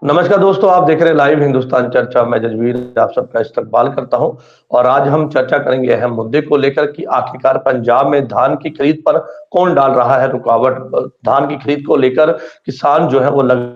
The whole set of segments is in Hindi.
नमस्कार दोस्तों, आप देख रहे हैं लाइव हिंदुस्तान चर्चा। मैं जजवीर आप सबका इस्तकबाल करता हूं और आज हम चर्चा करेंगे अहम मुद्दे को लेकर कि आखिरकार पंजाब में धान की खरीद पर कौन डाल रहा है रुकावट। धान की खरीद को लेकर किसान जो है वो लग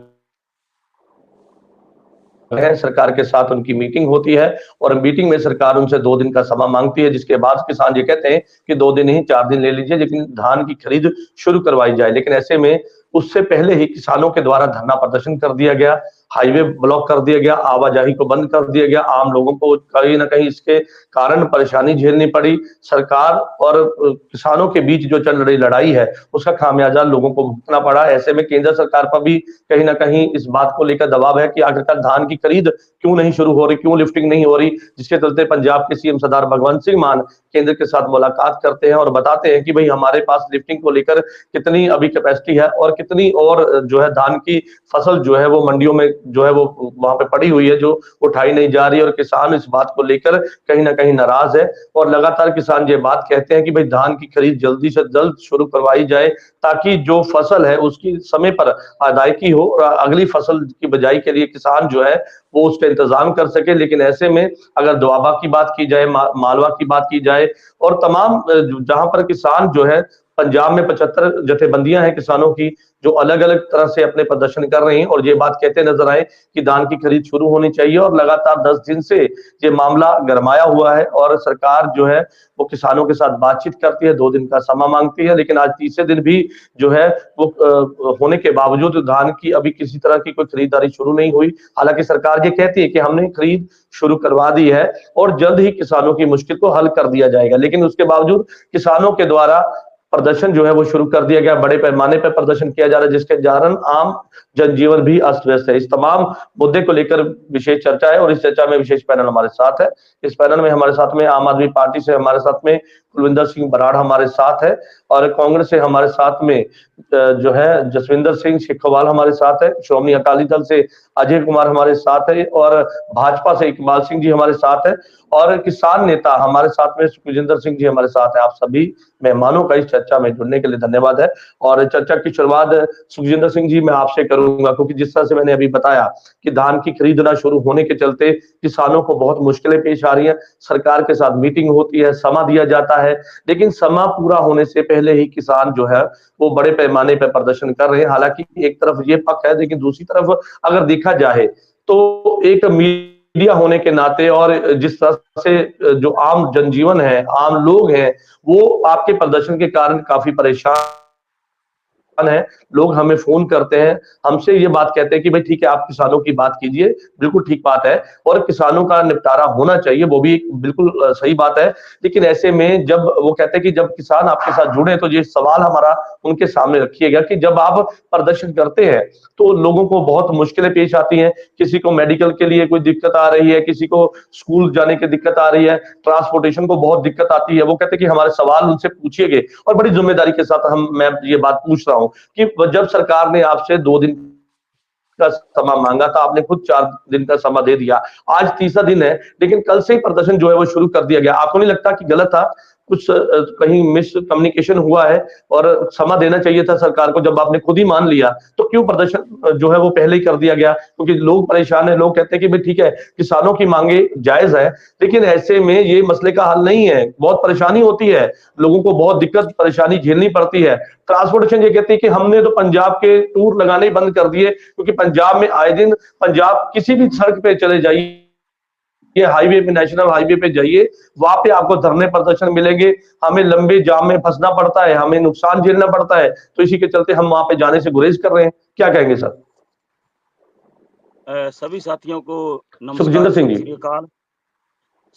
है, सरकार के साथ उनकी मीटिंग होती है और मीटिंग में सरकार उनसे 2 दिन का समय मांगती है, जिसके बाद किसान ये कहते हैं कि 2 दिन ही 4 दिन ले लीजिए, लेकिन धान की खरीद शुरू करवाई जाए। लेकिन ऐसे में उससे पहले ही किसानों के द्वारा धरना प्रदर्शन कर दिया गया, हाईवे ब्लॉक कर दिया गया, आवाजाही को बंद कर दिया गया। आम लोगों को कहीं न कहीं इसके कारण परेशानी झेलनी पड़ी। सरकार और किसानों के बीच जो चल रही लड़ाई है, उसका खामियाजा लोगों को भुगतना पड़ा। ऐसे में केंद्र सरकार पर भी कहीं न कहीं इस बात को लेकर दबाव है कि आखिरकार धान की खरीद क्यों नहीं शुरू हो रही, क्यों लिफ्टिंग नहीं हो रही, जिसके चलते पंजाब के सीएम सरदार भगवंत सिंह मान केंद्र के साथ मुलाकात करते हैं और बताते हैं कि भाई हमारे पास लिफ्टिंग को लेकर कितनी अभी कैपेसिटी है और कितनी और जो है धान की फसल जो है वो मंडियों में जो है वो वहां पे पड़ी हुई है, जो उठाई नहीं जा रही। और किसान इस बात को लेकर कहीं ना कहीं नाराज है और लगातार किसान ये बात कहते हैं कि भाई धान की खरीद जल्दी से जल्द शुरू करवाई जाए, ताकि जो फसल है उसकी समय पर अदायगी हो और अगली फसल की बिजाई के लिए किसान जो है वो उसका इंतजाम कर सके। लेकिन ऐसे में अगर दोआबा की बात की जाए, मालवा की बात की जाए और तमाम जहां पर किसान जो है, पंजाब में 75 जथेबंदियां हैं किसानों की, जो अलग अलग तरह से अपने प्रदर्शन कर रही हैं और ये बात कहते नजर आए कि धान की खरीद शुरू होनी चाहिए। और लगातार 10 दिन से ये मामला गरमाया हुआ है और सरकार जो है वो किसानों के साथ बातचीत करती है, 2 दिन का समय मांगती है, लेकिन आज तीसरे दिन भी जो है वो होने के बावजूद धान की अभी किसी तरह की कोई खरीदारी शुरू नहीं हुई। हालांकि सरकार ये कहती है कि हमने खरीद शुरू करवा दी है और जल्द ही किसानों की मुश्किल को हल कर दिया जाएगा, लेकिन उसके बावजूद किसानों के द्वारा प्रदर्शन जो है वो शुरू कर दिया गया, बड़े पैमाने पर प्रदर्शन किया जा रहा है, जिसके कारण आम जनजीवन भी अस्त व्यस्त है। इस तमाम मुद्दे को लेकर विशेष चर्चा है और इस चर्चा में विशेष पैनल हमारे साथ है। इस पैनल में हमारे साथ में आम आदमी पार्टी से हमारे साथ में कुलविंदर सिंह बराड़ हमारे साथ है और कांग्रेस से हमारे साथ में जो है जसविंदर सिंह सिखोवाल हमारे साथ है, श्रोमणी अकाली दल से अजय कुमार हमारे साथ है और भाजपा से इकबाल सिंह जी हमारे साथ है और किसान नेता हमारे साथ में सुखविंदर सिंह जी हमारे साथ है। आप सभी मेहमानों का इस चर्चा में जुड़ने के लिए धन्यवाद है। और चर्चा की शुरुआत सुखविंदर सिंह जी मैं आपसे करूंगा, क्योंकि जिस तरह से मैंने अभी बताया कि धान की खरीद ना शुरू होने के चलते किसानों को बहुत मुश्किलें पेश आ रही हैं। सरकार के साथ मीटिंग होती है, समा दिया जाता है, लेकिन समा पूरा होने से पहले ही किसान जो है वो बड़े पैमाने पर प्रदर्शन कर रहे हैं। हालांकि एक तरफ ये पक्ष है, लेकिन दूसरी तरफ अगर देखा जाए तो एक मीडिया होने के नाते और जिस तरह से जो आम जनजीवन है, आम लोग हैं, वो आपके प्रदर्शन के कारण काफी परेशान है। लोग हमें फोन करते हैं, हमसे ये बात कहते हैं कि भाई ठीक है आप किसानों की बात कीजिए, बिल्कुल ठीक बात है और किसानों का निपटारा होना चाहिए, वो भी बिल्कुल सही बात है। लेकिन ऐसे में जब वो कहते हैं कि जब किसान आपके साथ जुड़े, तो ये सवाल हमारा उनके सामने रखिएगा कि जब आप प्रदर्शन करते हैं तो लोगों को बहुत मुश्किलें पेश आती हैं। किसी को मेडिकल के लिए कोई दिक्कत आ रही है, किसी को स्कूल जाने की दिक्कत आ रही है, ट्रांसपोर्टेशन को बहुत दिक्कत आती है। वो कहते हैं कि हमारे सवाल उनसे पूछिएगे और बड़ी जिम्मेदारी के साथ मैं ये बात पूछ रहा हूं कि जब सरकार ने आपसे 2 दिन का समय मांगा था, आपने खुद 4 दिन का समय दे दिया, आज तीसरा दिन है, लेकिन कल से ही प्रदर्शन जो है वो शुरू कर दिया गया। आपको नहीं लगता कि गलत था, कुछ कहीं मिस कम्युनिकेशन हुआ है और समय देना चाहिए था सरकार को? जब आपने खुद ही मान लिया तो क्यों प्रदर्शन जो है वो पहले ही कर दिया गया? क्योंकि लोग परेशान है, लोग कहते हैं कि भाई ठीक है किसानों की मांगे जायज है, लेकिन ऐसे में ये मसले का हल नहीं है, बहुत परेशानी होती है, लोगों को बहुत दिक्कत परेशानी झेलनी पड़ती है। ट्रांसपोर्टेशन ये कहती है कि हमने तो पंजाब के टूर लगाने ही बंद कर दिए, क्योंकि पंजाब में आए दिन, पंजाब किसी भी सड़क पे चले जाइए, ये हाईवे पे, नेशनल हाईवे पे जाइए, वहां पे आपको धरने प्रदर्शन मिलेंगे। हमें लंबे जाम में फंसना पड़ता है, हमें नुकसान झेलना पड़ता है, तो इसी के चलते हम वहां पे जाने से गुरेज कर रहे हैं। क्या कहेंगे सर? सभी साथियों को सुखजिंदर नमस्कार, सिंह सत जी। श्री अकाल।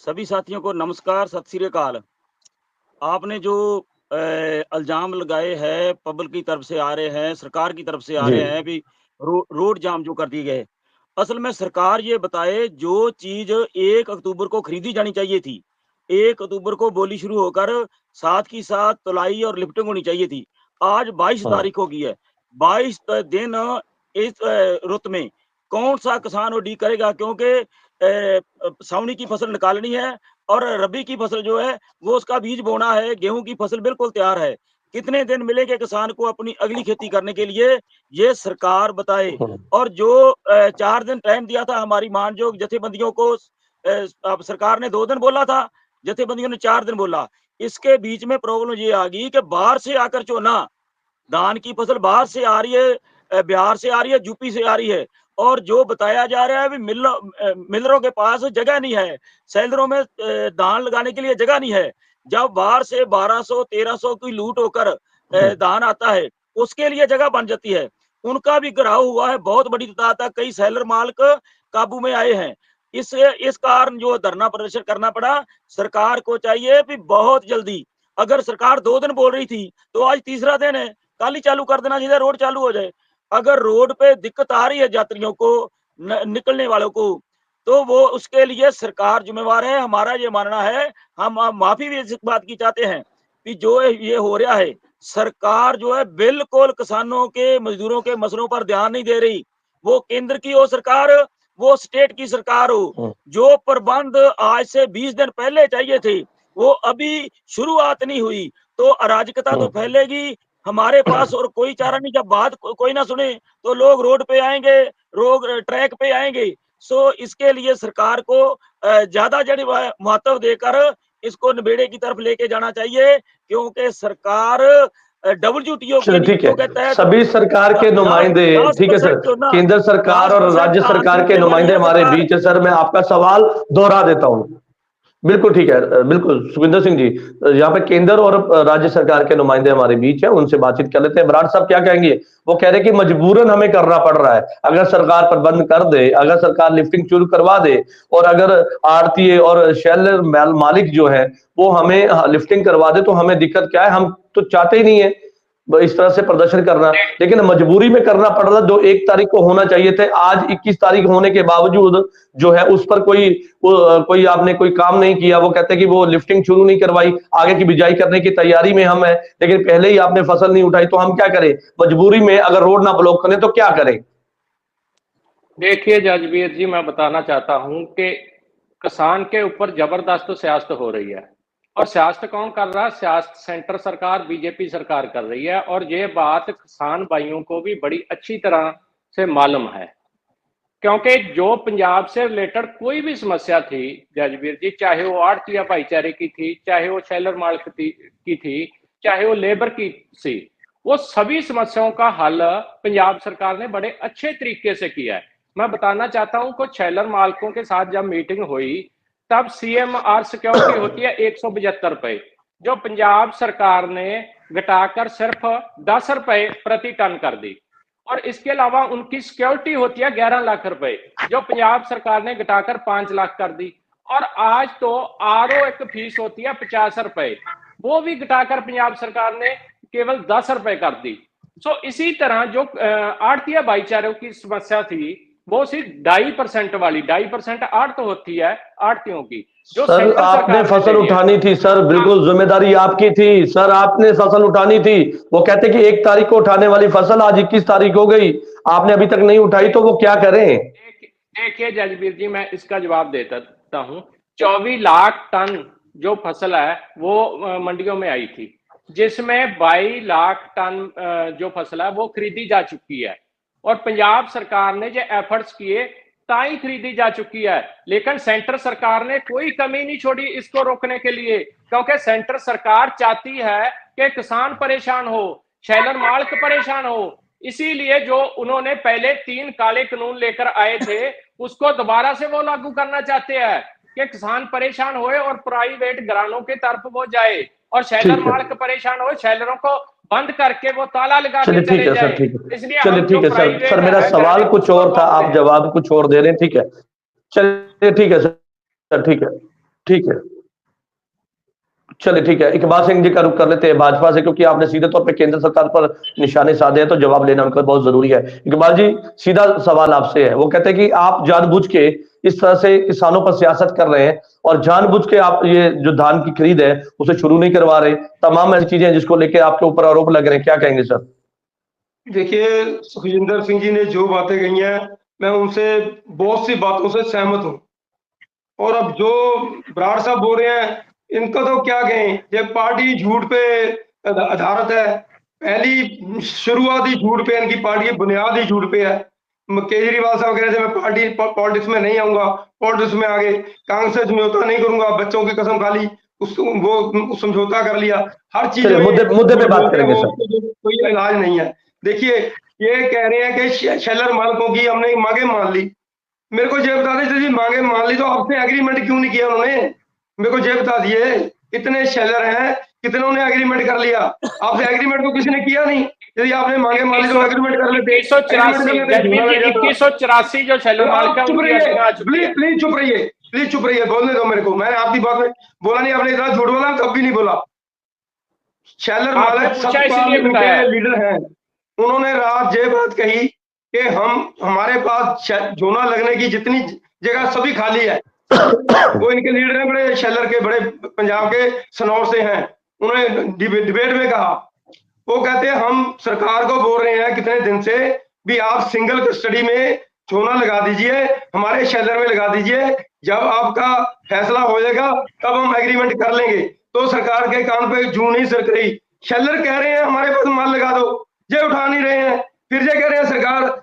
सभी साथियों को नमस्कार, सत श्री अकाल। आपने जो इल्ज़ाम लगाए हैं, पब्लिक की तरफ से आ रहे हैं, सरकार की तरफ से आ जी। रहे हैं, भी रोड जाम जो कर दिए गए। असल में सरकार ये बताए, जो चीज़ 1 अक्टूबर को खरीदी जानी चाहिए थी, 1 अक्टूबर को बोली शुरू होकर साथ की साथ तुलाई और लिफ्टिंग होनी चाहिए थी। आज 22 हाँ। तारीख हो गई है। 22 दिन इस रुत में कौन-सा किसान उड़ीक करेगा, क्योंकि सावनी की फसल निकालनी है और रबी की फसल जो है वो उसका बीज बोना है, गेहूँ की फसल बिल्कुल तैयार है। कितने दिन मिलेंगे किसान को अपनी अगली खेती करने के लिए, ये सरकार बताए। हम्म, और जो 4 दिन टाइम दिया था हमारी मानजोग जथेबंदियों को, अब सरकार ने 2 दिन बोला था, जथेबंदियों ने 4 दिन बोला। इसके बीच में प्रॉब्लम ये आ गई कि बाहर से आकर चोना, धान की फसल बाहर से आ रही है, बिहार से आ रही है, यूपी से आ रही है। और जो बताया जा रहा है अभी मिलरों के पास जगह नहीं है, सेलरों में धान लगाने के लिए जगह नहीं है। जब बाहर से 1200-1300 की लूट होकर हम्म, धान आता है, उसके लिए जगह बन जाती है। उनका भी घिराव हुआ है, बहुत बड़ी तादाद तक कई सेलर मालिक काबू में आए हैं। इस कारण जो धरना प्रदर्शन करना पड़ा। सरकार को चाहिए कि बहुत जल्दी, अगर सरकार 2 दिन बोल रही थी, तो आज तीसरा दिन है, कल ही चालू कर देना चाहिए, रोड चालू हो जाए। अगर रोड पे दिक्कत आ रही है यात्रियों को, निकलने वालों को, तो वो उसके लिए सरकार जिम्मेवार है। हमारा ये मानना है, हम माफी भी इस बात की चाहते हैं कि जो ये हो रहा है, सरकार जो है बिल्कुल किसानों के, मजदूरों के मसलों पर ध्यान नहीं दे रही। वो केंद्र की हो सरकार, वो स्टेट की सरकार हो, हम्म, जो प्रबंध आज से 20 दिन पहले चाहिए थे, वो अभी शुरुआत नहीं हुई, तो अराजकता तो हम्म। फैलेगी। हमारे पास और कोई चारा नहीं, जब बात कोई ना सुने तो लोग रोड पे आएंगे, लोग ट्रैक पे आएंगे। सो इसके लिए सरकार को ज्यादा जड़ी महत्व देकर इसको निबेड़े की तरफ लेके जाना चाहिए, क्योंकि सरकार WTO की चलो ठीक है, नीतियों के तहत सभी सरकार के दस नुमाइंदे, दस ठीक है सर, परसेंट जो ना केंद्र सरकार दस और परसेंट राज्य सरकार आंतरिक के देने वाली नुमाइंदे है हमारे सरकार। बीच है सर। मैं आपका सवाल दोहरा देता हूँ। बिल्कुल ठीक है, बिल्कुल सुखविंदर सिंह जी, यहाँ पे केंद्र और राज्य सरकार के नुमाइंदे हमारे बीच है, उनसे बातचीत कर लेते हैं। बराड़ साहब क्या कहेंगे? वो कह रहे हैं कि मजबूरन हमें करना पड़ रहा है। अगर सरकार प्रबंध कर दे, अगर सरकार लिफ्टिंग शुरू करवा दे, और अगर आड़तीय और शेलर मालिक जो है वो हमें लिफ्टिंग करवा दे, तो हमें दिक्कत क्या है? हम तो चाहते ही नहीं है इस तरह से प्रदर्शन करना, लेकिन मजबूरी में करना पड़ रहा। जो 1 तारीख को होना चाहिए थे, आज 21 तारीख होने के बावजूद जो है उस पर कोई आपने कोई काम नहीं किया। वो कहते हैं कि वो लिफ्टिंग शुरू नहीं करवाई, आगे की बिजाई करने की तैयारी में हम है, लेकिन पहले ही आपने फसल नहीं उठाई, तो हम क्या करें? मजबूरी में अगर रोड ना ब्लॉक करें तो क्या करें? देखिए जजवीर जी, मैं बताना चाहता हूं कि किसान के ऊपर जबरदस्त सियासत हो रही है। और सियासत कौन कर रहा है? सियासत सेंटर सरकार, बीजेपी सरकार कर रही है। और ये बात किसान भाइयों को भी बड़ी अच्छी तरह से मालूम है, क्योंकि जो पंजाब से रिलेटेड कोई भी समस्या थी जजवीर जी, चाहे वो आड़तिया भाईचारे की थी, चाहे वो शेलर मालिक की थी, चाहे वो लेबर की थी, वो सभी समस्याओं का हल पंजाब सरकार ने बड़े अच्छे तरीके से किया है। मैं बताना चाहता हूं, कुछ शेलर मालिकों के साथ जब मीटिंग हुई, तब CMR सिक्योरिटी होती है 175 रुपए, जो पंजाब सरकार ने घटाकर सिर्फ 10 रुपए प्रति टन कर दी। और इसके अलावा उनकी सिक्योरिटी होती है 11 लाख रुपए, जो पंजाब सरकार ने घटाकर 5 लाख कर दी। और आज तो RO एक फीस होती है 50 रुपए, वो भी घटाकर पंजाब सरकार ने केवल 10 रुपए कर दी। सो इसी तरह जो आड़तिया भाईचारों की समस्या थी, वो सिर्फ 2.5% वाली, 2.5% आड़त होती है आड़तियों की, जो सर सेंटर आपने सरकार ने फसल देनी है। उठानी थी सर, बिल्कुल जिम्मेदारी आपकी थी सर, आपने फसल उठानी थी। वो कहते कि 1 तारीख को उठाने वाली फसल आज 21 तारीख हो गई, आपने अभी तक नहीं उठाई, तो वो क्या करें? देखिए जजबीर जी, मैं इसका जवाब देता हूं। 24 लाख टन जो फसल है वो मंडियों में आई थी, जिसमें 22 लाख टन जो फसल है वो खरीदी जा चुकी है। और पंजाब सरकार ने जो एफर्ट्स किए, ताई खरीदी जा चुकी है। लेकिन सेंटर सरकार ने कोई कमी नहीं छोड़ी इसको रोकने के लिए, क्योंकि सेंटर सरकार चाहती है कि किसान परेशान हो, शेलर मालिक परेशान हो। इसीलिए जो उन्होंने पहले 3 काले कानून लेकर आए थे, उसको दोबारा से वो लागू करना चाहते हैं कि किसान परेशान होए और प्राइवेट घरानों के तरफ वो जाए, और शेलर ठीक है, मालिक परेशान हो, शेलरों को बंद करके वो ताला लगा के चलिए ठीक चले है सर, जाए। ठीक है, इसलिए चलिए हम जो ठीक है सर। सर प्राइवेट मेरा है सवाल घराने कुछ उसको और था, रोकते आप हैं। जवाब कुछ और दे रहे हैं, ठीक है। चलिए ठीक है सर, ठीक है, ठीक है, चलिए ठीक है। इकबाल सिंह जी का रुख कर लेते हैं भाजपा से, क्योंकि आपने सीधे तौर पे केंद्र सरकार पर निशाने साधे हैं, तो जवाब लेना उनका बहुत जरूरी है। इकबाल जी, सीधा सवाल आपसे है। वो कहते हैं कि आप जानबूझ के इस तरह से किसानों पर सियासत कर रहे हैं, और जानबूझ के आप ये जो धान की खरीद है उसे शुरू नहीं करवा रहे, तमाम ऐसी चीजें जिसको लेकर आपके ऊपर आरोप लग रहे हैं, क्या कहेंगे सर? देखिए, सुखजिंदर सिंह जी ने जो बातें कही हैं, मैं उनसे बहुत सी बातों से सहमत हूँ। और अब जो बराड़ साहब बोल रहे हैं, इनका तो क्या कहें, ये पार्टी झूठ पे आधारित है। पहली शुरुआती झूठ पे, इनकी पार्टी की बुनियादी झूठ पे है। केजरीवाल साहब कह रहे थे मैं पार्टी पॉलिटिक्स में नहीं आऊंगा, पॉलिटिक्स में आगे, कांग्रेस से समझौता नहीं करूंगा, बच्चों की कसम खा ली, वो समझौता कर लिया, हर चीज चलिए में मुद्दे पे बात करेंगे सर। कोई इलाज नहीं है। देखिए ये कह रहे हैं कि शेलर मालिकों की हमने मांगे मान ली। मेरे को ये बता दीजिए, मांगे मान ली तो आपसे एग्रीमेंट क्यों नहीं किया उन्होंने? मेरे को ये बता दिए, इतने शेलर हैं, कितनों ने एग्रीमेंट कर लिया? आपसे एग्रीमेंट तो किसी ने किया नहीं। यदि आपने मांगे मान ली तो एग्रीमेंट कर लेते। 2184 जो शेलर मालिक है उनकी अर्जियां आ चुकी है। प्लीज चुप रहिए, प्लीज चुप रहिए, बोलने दो मेरे को। मैंने आपकी बात में बोला नहीं, आपने इतना झूठ बोला तब भी नहीं बोला। शेलर मालिक सत्ता लीडर हैं, उन्होंने रात ये बात कही कि हमारे पास झोना लगने की जितनी जगह सभी खाली है। वो इनके लीडर हैं, बड़े शेलर के, बड़े पंजाब के सनौर से हैं। उन्होंने डिबेट में कहा, वो कहते हैं हम सरकार को बोल रहे हैं कितने दिन से भी आप सिंगल कस्टडी में झोना लगा दीजिए, हमारे शेलर में लगा दीजिए, जब आपका फैसला हो जाएगा तब हम एग्रीमेंट कर लेंगे। तो सरकार के कान पे जू नहीं सरक रही। शेलर कह रहे हैं हमारे पास माल लगा दो, ये उठा नहीं रहे हैं, फिर ये कह रहे हैं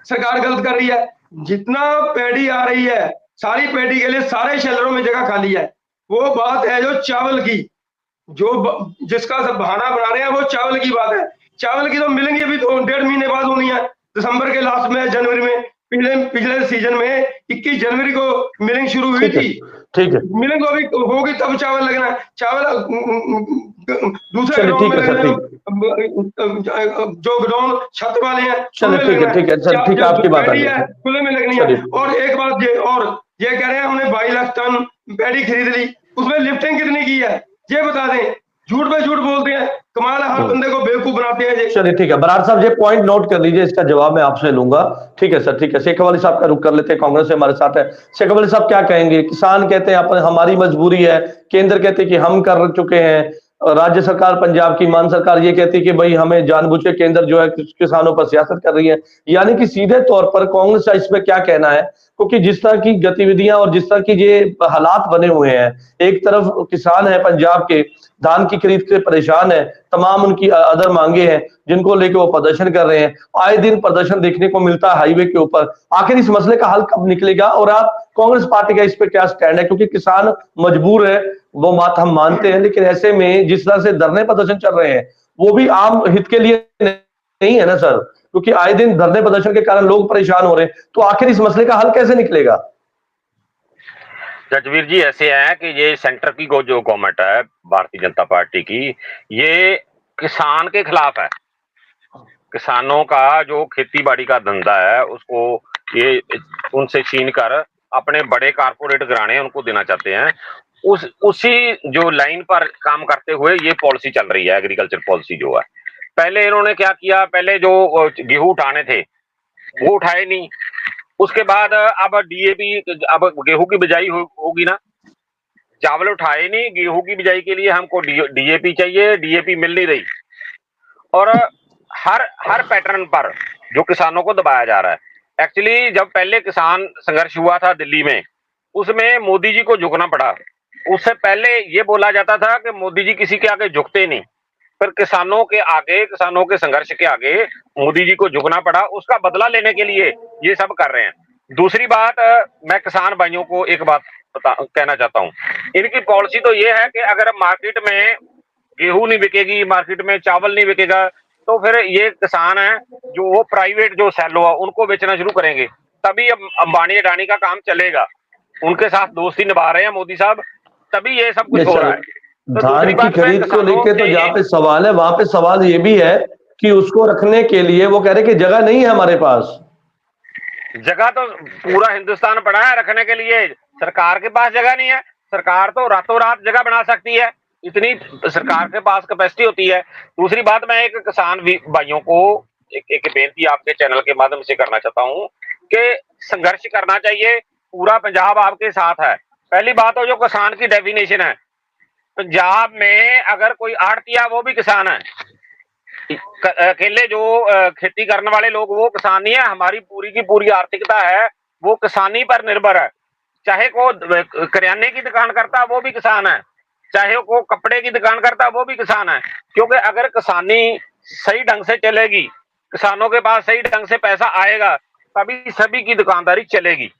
सरकार गलत कर रही है। जितना पैडी आ रही है, सारी पैडी के लिए सारे शेलरों में जगह खाली है। वो बात है जो चावल की, जो जिसका सब बहाना बना रहे हैं, वो चावल की बात है। चावल की तो मिलेंगी अभी तो 1.5 महीने बाद होनी है, दिसंबर के लास्ट में, जनवरी में। पिछले सीजन में 21 जनवरी को मिलिंग शुरू हुई थी। ठीक है, मिलिंग अभी होगी तब चावल लगना है। चावल दूसरे ठीक है सर, जो गोडाउन छत वाले हैं, ठीक है सर, ठीक है, आपकी बात आ गई, खुले में लगनी है। और एक बात ये कह रहे हैं हमने 22 लाख टन पैडी खरीद ली, उसमें लिफ्टिंग कितनी की है ये बता दें। झूठ पे झूठ बोलते हैं, कमाल है, हर बंदे को बेवकूफ बनाते हैं। चलिए ठीक है, बराड़ साहब ये पॉइंट नोट कर लीजिए, इसका जवाब मैं आपसे लूंगा। ठीक है सर, ठीक है। शेखावत अली साहब का रुख कर लेते हैं, कांग्रेस से हमारे साथ है। शेखावत अली साहब क्या कहेंगे? किसान कहते हैं हमारी मजबूरी है, केंद्र कहते हैं कि हम कर चुके हैं, राज्य सरकार पंजाब की मान सरकार ये कहती है कि भाई हमें जानबूझ के केंद्र जो है किसानों पर सियासत कर रही है। यानी कि सीधे तौर पर कांग्रेस का इस पे क्या कहना है? क्योंकि जिस तरह की गतिविधियां और जिस तरह की ये हालात बने हुए हैं, एक तरफ किसान है पंजाब के, धान की खरीद से परेशान है, तमाम उनकी अदर मांगे हैं जिनको लेकर वो प्रदर्शन कर रहे हैं। आए दिन प्रदर्शन देखने को मिलता है हाईवे के ऊपर। आखिर इस मसले का हल कब निकलेगा और आप कांग्रेस पार्टी का इस पे क्या स्टैंड है? क्योंकि किसान मजबूर है, वो बात हम मानते हैं, लेकिन ऐसे में जिस तरह से धरने प्रदर्शन चल रहे हैं वो भी आम हित के लिए नहीं है ना सर, क्योंकि आए दिन धरने प्रदर्शन के कारण लोग परेशान हो रहे हैं। तो आखिर इस मसले का हल कैसे निकलेगा? जजवीर जी ऐसे है कि ये सेंटर की जो गवर्नमेंट है भारतीय जनता पार्टी की, ये किसान के खिलाफ है। किसानों का जो खेती बाड़ी का धंधा है उसको ये उनसे छीन कर अपने बड़े कारपोरेट घराने उनको देना चाहते हैं। उसी जो लाइन पर काम करते हुए ये पॉलिसी चल रही है, एग्रीकल्चर पॉलिसी जो है। पहले इन्होंने क्या किया, पहले जो गेहूं उठाने थे वो उठाए नहीं, उसके बाद अब डीएपी, अब गेहूं की बिजाई होगी ना, चावल उठाए नहीं, गेहूं की बिजाई के लिए हमको डीएपी चाहिए, डीएपी मिल नहीं रही। और हर पैटर्न पर जो किसानों को दबाया जा रहा है। एक्चुअली जब पहले किसान संघर्ष हुआ था दिल्ली में, उसमें मोदी जी को झुकना पड़ा। उससे पहले ये बोला जाता था कि मोदी जी किसी के आगे झुकते नहीं, फिर किसानों के आगे, किसानों के संघर्ष के आगे मोदी जी को झुकना पड़ा। उसका बदला लेने के लिए ये सब कर रहे हैं। दूसरी बात, मैं किसान भाइयों को एक बात कहना चाहता हूँ, इनकी पॉलिसी तो ये है कि अगर मार्केट में गेहूं नहीं बिकेगी, मार्केट में चावल नहीं बिकेगा, तो फिर ये किसान है जो वो प्राइवेट जो सेलो है उनको बेचना शुरू करेंगे, तभी अब अंबानी अडानी का काम चलेगा। उनके साथ दोस्ती निभा रहे हैं मोदी साहब, तभी ये सब कुछ हो रहा है। तो धान की खरीद को लेके तो जहाँ पे सवाल है, वहां पे सवाल ये भी है कि उसको रखने के लिए वो कह रहे कि जगह नहीं है हमारे पास। जगह तो पूरा हिंदुस्तान पड़ा है रखने के लिए, सरकार के पास जगह नहीं है। सरकार तो रातों रात जगह बना सकती है, इतनी सरकार के पास कैपेसिटी होती है। दूसरी बात, मैं एक किसान भाइयों को एक बेनती आपके चैनल के माध्यम से करना चाहता हूँ कि संघर्ष करना चाहिए, पूरा पंजाब आपके साथ है। पहली बात तो जो किसान की डेफिनेशन है, पंजाब में अगर कोई आड़तिया वो भी किसान है, अकेले जो खेती करने वाले लोग वो किसान नहीं है। हमारी पूरी की पूरी आर्थिकता है वो किसानी पर निर्भर है। चाहे को करियाने की दुकान करता है वो भी किसान है, चाहे वो कपड़े की दुकान करता है वो भी किसान है। क्योंकि अगर किसानी सही ढंग से चलेगी, किसानों के पास सही ढंग से पैसा आएगा, तभी सभी की दुकानदारी चलेगी।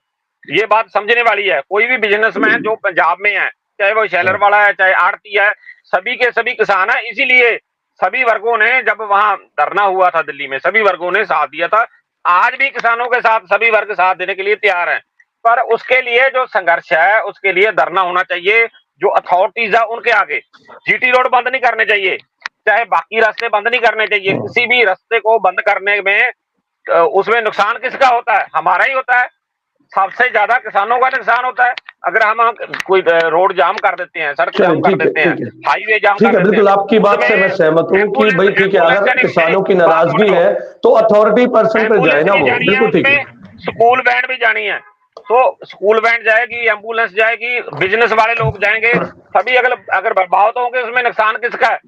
ये बात समझने वाली है। कोई भी बिजनेसमैन जो पंजाब में है, चाहे वो शेलर वाला है, चाहे आड़ती है, सभी के सभी किसान है। इसीलिए सभी वर्गों ने, जब वहां धरना हुआ था दिल्ली में, सभी वर्गों ने साथ दिया था। आज भी किसानों के साथ सभी वर्ग साथ देने के लिए तैयार हैं। पर उसके लिए जो संघर्ष है, उसके लिए धरना होना चाहिए। जो अथॉरिटीज है उनके आगे जीटी रोड बंद नहीं करने चाहिए, चाहे बाकी रास्ते बंद नहीं करने चाहिए। किसी भी रास्ते को बंद करने में उसमें नुकसान किसका होता है? हमारा ही होता है। सबसे ज्यादा किसानों का नुकसान होता है। अगर हम कोई रोड जाम कर देते हैं, सड़क जाम कर देते हैं, हाईवे जाम कर देते हैं, बिल्कुल आपकी बात से मैं सहमत हूँ कि भाई ठीक है, अगर किसानों की नाराजगी है तो अथॉरिटी पर्सन पे जाए ना, वो बिल्कुल ठीक है। स्कूल वैन भी जानी है तो स्कूल वैन जाएगी, एम्बुलेंस जाएगी, बिजनेस वाले लोग जाएंगे, सभी अगर बर्बाद होंगे, उसमें नुकसान किसका है?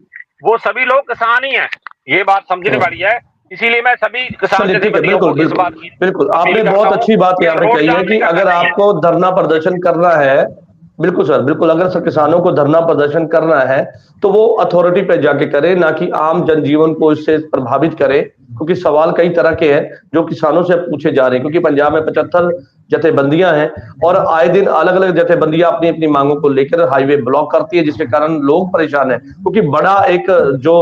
वो सभी लोग किसान ही हैं। ये बात समझने वाली है। इसीलिए मैं सभी किसान जथेबंदियों को इस बात की, बिल्कुल आपने बहुत अच्छी बात यहाँ पे कही है कि अगर आपको धरना प्रदर्शन करना है, बिल्कुल सर, बिल्कुल, अगर किसानों को धरना प्रदर्शन करना है तो वो अथॉरिटी पे जाके करे, ना कि आम जनजीवन को इससे प्रभावित करे। क्योंकि सवाल कई तरह के हैं जो किसानों से पूछे जा रहे हैं, क्योंकि पंजाब में 75 जथेबंदियां हैं और आए दिन अलग अलग जथेबंदियां अपनी अपनी मांगों को लेकर हाईवे ब्लॉक करती है, जिसके कारण लोग परेशान हैं। क्योंकि बड़ा एक जो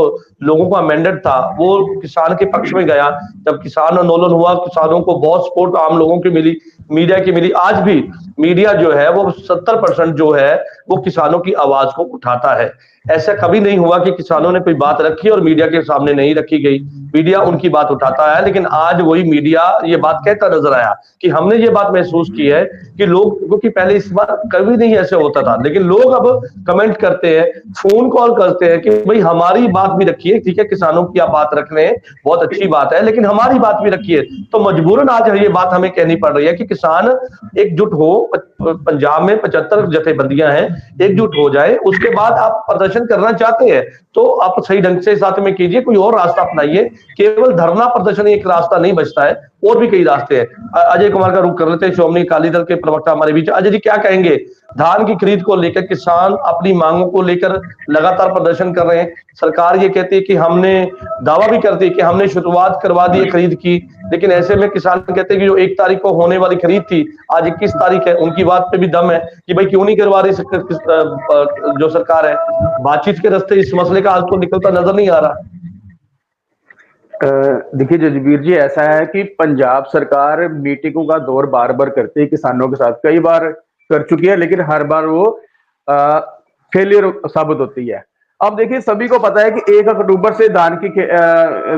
लोगों का मैंडेट था वो किसान के पक्ष में गया। जब किसान आंदोलन हुआ, किसानों को बहुत सपोर्ट आम लोगों की मिली, मीडिया की मिली। आज भी मीडिया जो है वो 70% जो है वो किसानों की आवाज को उठाता है। ऐसा कभी नहीं हुआ कि किसानों ने कोई बात रखी और मीडिया के सामने नहीं रखी गई। मीडिया उनकी बात उठाता है, लेकिन आज वही मीडिया ये बात कहता नजर आया कि हमने ये बात महसूस की है कि लोग, क्योंकि पहले इस बार कभी नहीं ऐसे होता था, लेकिन लोग अब कमेंट करते हैं, फोन कॉल करते हैं कि भाई हमारी बात भी रखिए। ठीक है, किसानों की आप बात रख रहे हैं, बहुत अच्छी बात है, लेकिन हमारी बात भी रखिए। तो मजबूरन आज ये बात हमें कहनी पड़ रही है कि किसान एकजुट हो। पंजाब में 75 जथेबंदियां हैं, एकजुट हो जाए। उसके बाद आप प्रदर्शन करना चाहते हैं तो आप सही ढंग से साथ में कीजिए, कोई और रास्ता अपनाइए। केवल धरना प्रदर्शन एक रास्ता नहीं बचता है, और भी कई रास्ते हैं। अजय कुमार का रुख कर लेते हैं, श्रोमणी अकाली दल के प्रवक्ता हमारे बीच। अजय जी, क्या कहेंगे? धान की खरीद को लेकर किसान अपनी मांगों को लेकर लगातार प्रदर्शन कर रहे हैं। सरकार ये कहती है कि हमने, दावा भी करती है कि हमने शुरुआत करवा दी है खरीद की, लेकिन ऐसे में किसान कहते हैं कि जो 1 तारीख को होने वाली खरीद थी, आज 21 तारीख है। उनकी बात पे भी दम है कि भाई क्यों नहीं करवा रही जो सरकार है। बातचीत के रास्ते इस मसले का आज तो निकलता नजर नहीं आ रहा। देखिए जजबीर जी, ऐसा है कि पंजाब सरकार मीटिंगों का दौर बार बार करती है किसानों के साथ, कई बार कर चुकी है, लेकिन हर बार वो फेलियर साबित होती है। अब देखिए, सभी को पता है कि 1 अक्टूबर से धान की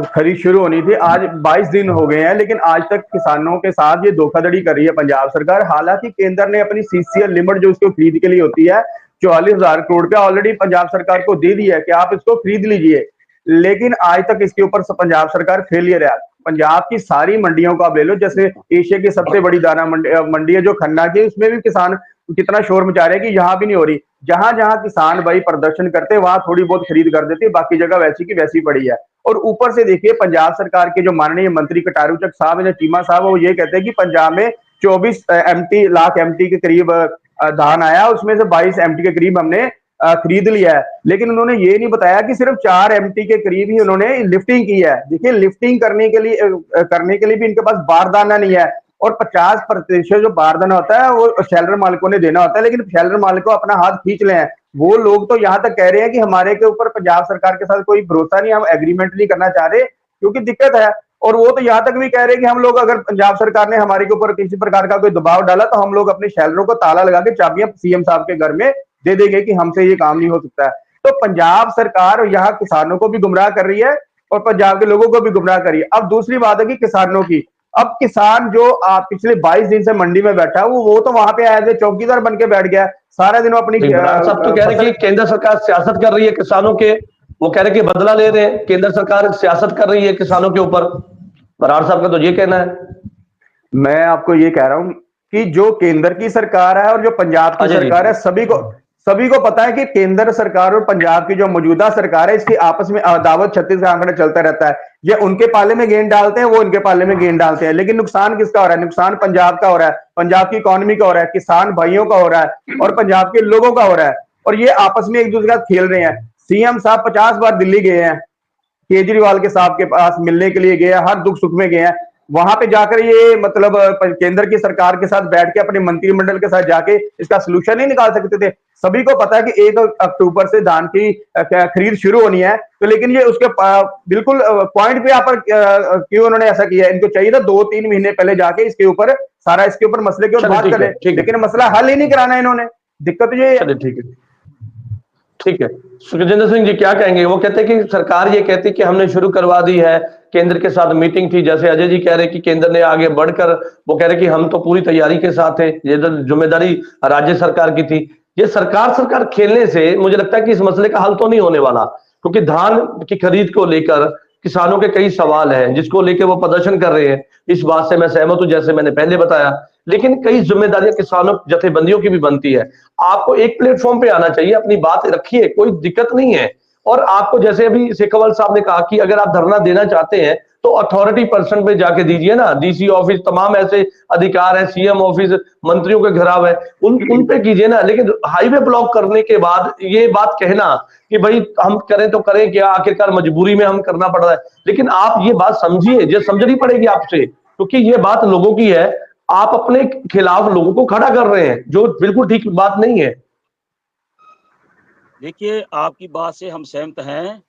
खरीद शुरू होनी थी। आज 22 दिन हो गए हैं, लेकिन आज तक किसानों के साथ ये धोखाधड़ी कर रही है पंजाब सरकार। हालांकि केंद्र ने अपनी सीसीएल लिमिट जो उसको खरीद के लिए होती है 44,000 करोड़ रुपया ऑलरेडी पंजाब सरकार को दे दिया है कि आप इसको खरीद लीजिए, लेकिन आज तक इसके ऊपर पंजाब सरकार फेलियर है। पंजाब की सारी मंडियों को आप ले लो, जैसे एशिया की सबसे बड़ी दाना मंडी है जो खन्ना की, उसमें भी किसान कितना शोर मचा रहे हैं कि यहाँ भी नहीं हो रही। जहां जहां किसान भाई प्रदर्शन करते हैं वहां थोड़ी बहुत खरीद कर देते हैं, बाकी जगह वैसी की वैसी पड़ी है। और ऊपर से देखिए, पंजाब सरकार के जो माननीय मंत्री कटारू चक साहब है, चीमा साहब, वो ये कहते हैं कि पंजाब में 24 लाख एमटी के करीब धान आया, उसमें से 22 एमटी के करीब हमने खरीद लिया है। लेकिन उन्होंने ये नहीं बताया कि सिर्फ 4 एमटी के करीब ही उन्होंने लिफ्टिंग की है। देखिए, लिफ्टिंग करने के लिए भी इनके पास बारदाना नहीं है, और 50% जो बारदाना होता है वो शेलर मालिकों ने देना होता है, लेकिन शेलर मालिक को अपना हाथ खींच ले हैं। वो लोग तो यहाँ तक कह रहे हैं कि हमारे के ऊपर पंजाब सरकार के साथ कोई भरोसा नहीं, हम एग्रीमेंट नहीं करना चाह रहे क्योंकि दिक्कत है। और वो तो यहाँ तक भी कह रहे हैं कि हम लोग, अगर पंजाब सरकार ने हमारे के ऊपर किसी प्रकार का कोई दबाव डाला तो हम लोग अपने शेलरों को ताला लगा के चाबियां सीएम साहब के घर में दे देंगे कि हमसे ये काम नहीं हो सकता है। तो पंजाब सरकार यहाँ किसानों को भी गुमराह कर रही है और पंजाब के लोगों को भी गुमराह कर रही है। अब दूसरी बात है कि किसानों की, अब किसान जो पिछले 22 दिन से मंडी में बैठा है, वो तो वहां पे आए थे, चौकीदार बन के बैठ गया सारा दिन। वो अपनी सब तो कह रहे कि केंद्र सरकार सियासत कर रही है किसानों के, वो कह रहे कि बदला ले रहे हैं, केंद्र सरकार सियासत कर रही है किसानों के ऊपर। बराड़ साहब का तो ये कहना है। मैं आपको ये कह रहा हूं कि जो केंद्र की सरकार है और जो पंजाब की सरकार है, सभी को पता है कि केंद्र सरकार और पंजाब की जो मौजूदा सरकार है, इसकी आपस में अदावत 36 का आंकड़ा चलता रहता है। ये उनके पाले में गेंद डालते हैं, वो इनके पाले में गेंद डालते हैं, लेकिन नुकसान किसका हो रहा है? नुकसान पंजाब का हो रहा है, पंजाब की इकोनॉमी का हो रहा है, किसान भाइयों का हो रहा है और पंजाब के लोगों का हो रहा है। और ये आपस में एक दूसरे के साथ खेल रहे हैं। सीएम साहब 50 बार दिल्ली गए हैं, केजरीवाल के साहब के पास मिलने के लिए गए हैं, हर दुख सुख में गए हैं। वहां पे जाकर ये मतलब केंद्र की सरकार के साथ बैठ के अपने मंत्रिमंडल के साथ जाके इसका सलूशन नहीं निकाल सकते थे? सभी को पता है कि 1 अक्टूबर से धान की खरीद शुरू होनी है, तो लेकिन ये उसके बिल्कुल पॉइंट पे यहाँ पर क्यों उन्होंने ऐसा किया? इनको चाहिए था 2-3 महीने पहले जाके इसके ऊपर मसले की बात करें, लेकिन मसला हल ही नहीं कराना इन्होंने। दिक्कत ये है। ठीक है। सुखजिंदर सिंह जी क्या कहेंगे? वो कहते हैं कि सरकार ये कहती है कि हमने शुरू करवा दी है, केंद्र के साथ मीटिंग थी, जैसे अजय जी कह रहे कि केंद्र ने आगे बढ़कर वो कह रहे कि हम तो पूरी तैयारी के साथ थे, ये जिम्मेदारी राज्य सरकार की थी। ये सरकार खेलने से मुझे लगता है कि इस मसले का हल तो नहीं होने वाला, क्योंकि धान की खरीद को लेकर किसानों के कई सवाल हैं जिसको लेकर वो प्रदर्शन कर रहे हैं। इस बात से मैं सहमत हूं, जैसे मैंने पहले बताया, लेकिन कई जिम्मेदारियां किसानों जथेबंदियों की भी बनती है। आपको एक प्लेटफॉर्म पे आना चाहिए, अपनी बात रखिए, कोई दिक्कत नहीं है। और आपको जैसे अभी शेखावत साहब ने कहा कि अगर आप धरना देना चाहते हैं तो अथॉरिटी पर्सन पे जाके दीजिए ना, डीसी ऑफिस, तमाम ऐसे अधिकार है, सीएम ऑफिस, मंत्रियों के घेराव है, उन पे कीजिए ना। लेकिन हाईवे ब्लॉक करने के बाद ये बात कहना कि भाई हम करें तो करें क्या, आखिरकार मजबूरी में हम करना पड़ रहा है। लेकिन आप ये बात समझिए, ये समझनी पड़ेगी आपसे, क्योंकि ये बात लोगों की है। आप अपने खिलाफ लोगों को खड़ा कर रहे हैं, जो बिल्कुल ठीक बात नहीं है। देखिए, आपकी बात से हम सहमत हैं,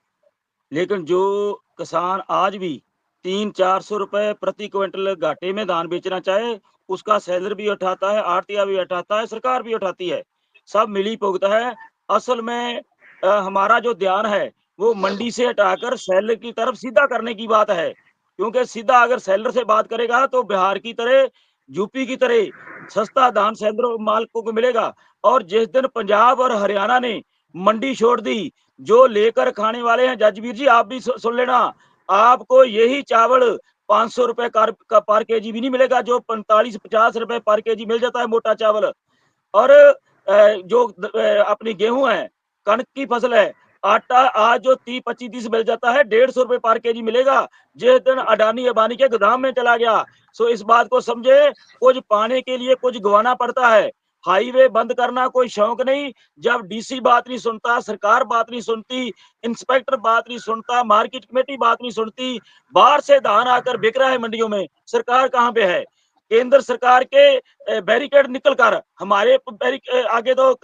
लेकिन जो किसान आज भी 300-400 रुपए प्रति क्विंटल घाटे में धान बेचना चाहे, उसका सेलर भी उठाता है, आड़तिया भी उठाता है, सरकार भी उठाती है, सब मिली भुगत है। असल में हमारा जो ध्यान है वो मंडी से हटाकर सेलर की तरफ सीधा करने की बात है, क्योंकि सीधा अगर सेलर से बात करेगा तो बिहार की तरह, यूपी की तरह सस्ता धान सेलर मालिकों को मिलेगा। और जिस दिन पंजाब और हरियाणा ने मंडी छोड़ दी, जो लेकर खाने वाले हैं, जजवीर जी आप भी सुन लेना, आपको यही चावल 500 रुपए पर केजी भी नहीं मिलेगा, जो 45-50 रुपए पर केजी मिल जाता है मोटा चावल। और जो अपनी गेहूं है, कणक की फसल है, आटा आज जो 30-25-30 मिल जाता है, 150 रुपए पर केजी मिलेगा, जिस दिन अडानी अंबानी के गोदाम में चला गया। सो इस बात को समझे, कुछ पाने के लिए कुछ गंवाना पड़ता है। हाईवे बंद करना कोई शौक नहीं, जब डीसी बात नहीं सुनता, सरकार बात नहीं सुनती, इंस्पेक्टर बात नहीं सुनता, मार्केट कमेटी बात नहीं सुनती, बाहर से धान आकर बिक रहा है मंडियों में, सरकार कहाँ पे है? केंद्र सरकार के बैरिकेड निकल कर हमारे आगे तो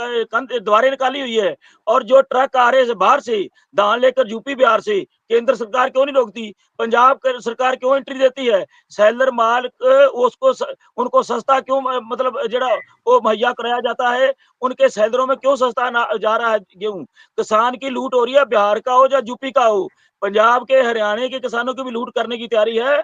द्वारे निकाली हुई है, और जो ट्रक आ रहे हैं बाहर से धान लेकर यूपी बिहार से, केंद्र सरकार क्यों नहीं रोकती? पंजाब सरकार क्यों एंट्री देती है? सेलर माल उसको उनको सस्ता क्यों मतलब जरा वो मुहैया कराया जाता है? उनके सेलरों में क्यों सस्ता जा रहा है गेहूं? किसान की लूट हो रही है, बिहार का हो या यूपी का हो, पंजाब के हरियाणा के किसानों की भी लूट करने की तैयारी है।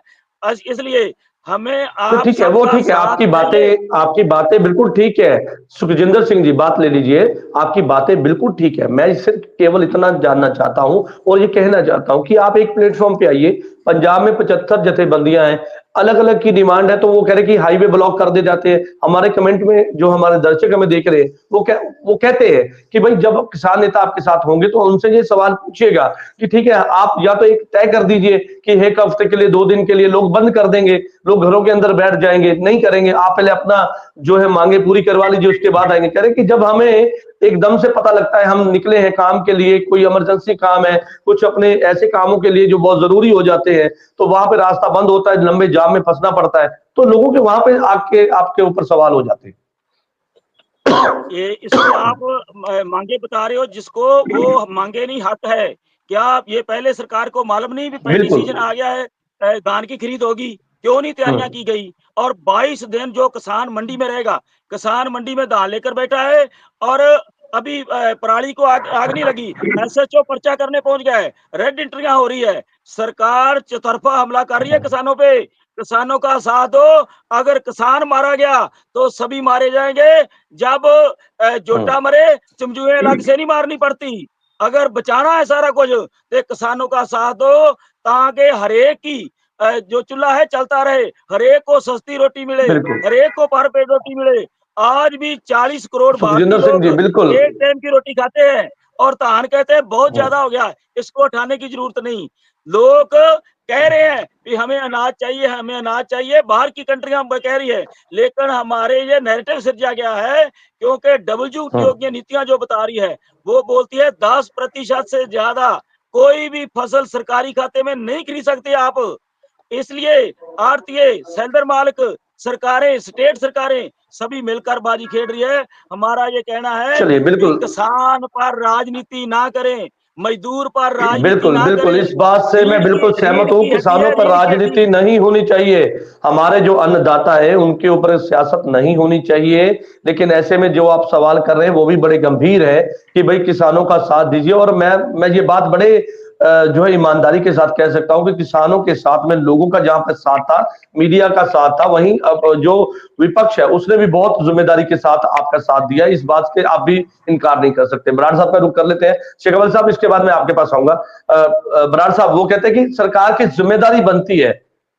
इसलिए हमें तो ठीक है, वो ठीक है, आपकी बातें बिल्कुल ठीक है। सुखजिंदर सिंह जी बात ले लीजिए, आपकी बातें बिल्कुल ठीक है। मैं सिर्फ केवल इतना जानना चाहता हूं और ये कहना चाहता हूं कि आप एक प्लेटफॉर्म पे आइए। पंजाब में 75 जथेबंदियां हैं, अलग अलग की डिमांड है, तो वो कह रहे कि हाईवे ब्लॉक कर दे जाते हैं। हमारे कमेंट में जो हमारे दर्शक हमें देख रहे हैं वो कहते हैं कि भाई जब किसान नेता आपके साथ होंगे तो उनसे ये सवाल पूछिएगा कि ठीक है, आप या तो एक तय कर दीजिए कि एक हफ्ते के लिए, 2 दिन के लिए लोग बंद कर देंगे, लोग घरों के अंदर बैठ जाएंगे, नहीं करेंगे। आप पहले अपना जो है मांगे पूरी करवा लीजिए, उसके बाद आएंगे। कह रहे कि जब हमें एकदम से पता लगता है हम निकले हैं काम के लिए, कोई इमरजेंसी काम है, कुछ अपने ऐसे कामों के लिए जो बहुत जरूरी हो जाते हैं, तो वहां पे रास्ता बंद होता है, लंबे जाम में फंसना पड़ता है, तो लोगों के वहां पे आपके ऊपर सवाल हो जाते हैं। ये इसको आप मांगे बता रहे हो, जिसको वो मांगे नहीं हक है क्या? ये पहले सरकार को मालूम नहीं भी पहली सीजन आ गया है, धान की खरीद होगी, क्यों नहीं तैयारियां की गई? और 22 दिन जो किसान मंडी में रहेगा, किसान मंडी में धान लेकर बैठा है, और अभी पराली को आग नहीं लगी, एसएचओ पर्चा करने पहुंच गया है, रेड एंट्रियां हो रही है, सरकार चौतरफा हमला कर रही है किसानों पे। किसानों का साथ दो, अगर किसान मारा गया तो सभी मारे जाएंगे। जब जोटा मरे, चमचुए अलग से नहीं मारनी पड़ती। अगर बचाना है सारा कुछ तो किसानों का साथ दो, ताकि हरेक की जो चूल्हा है चलता रहे, हरेक को सस्ती रोटी मिले, हरेक को पर पेट रोटी मिले। आज भी 40 करोड़ भारतीय लोग एक टाइम की रोटी खाते हैं, और धान कहते हैं बहुत ज्यादा हो गया, इसको उठाने की जरूरत नहीं। लोग कह रहे हैं कि हमें अनाज चाहिए, हमें अनाज चाहिए, बाहर की कंट्रियां कह रही है, लेकिन हमारे ये नैरेटिव सिर्जा गया है क्योंकि WTO की नीतियां जो बता रही है वो बोलती है 10% से ज्यादा कोई भी फसल सरकारी खाते में नहीं खरीद सकते आप। इसलिए आड़तीए, सेलर मालिक, सरकारें, स्टेट सरकारें सभी मिलकर बाजी खेल रही है। हमारा ये कहना है चलिए, बिल्कुल कि किसान पर राजनीति ना करें, मजदूर पर राजनीति बिल्कुल ना बिल्कुल करें। इस बात से मैं बिल्कुल सहमत हूं। किसानों पर राजनीति नहीं होनी चाहिए, हमारे जो अन्नदाता है उनके ऊपर सियासत नहीं होनी चाहिए। लेकिन ऐसे में जो आप सवाल कर रहे हैं वो भी बड़े गंभीर है कि भाई किसानों का साथ दीजिए। और मैं ये बात बड़े जो है ईमानदारी के साथ कह सकता हूं कि किसानों के साथ में लोगों का जहां पर साथ था, मीडिया का साथ था, वहीं अब जो विपक्ष है उसने भी बहुत जिम्मेदारी के साथ आपका साथ दिया। इस बात से आप भी इनकार नहीं कर सकते। बराड़ साहब का रुख कर लेते हैं। शेख अव्वल साहब, इसके बाद मैं आपके पास आऊंगा। बराड़ साहब वो कहते हैं कि सरकार की जिम्मेदारी बनती है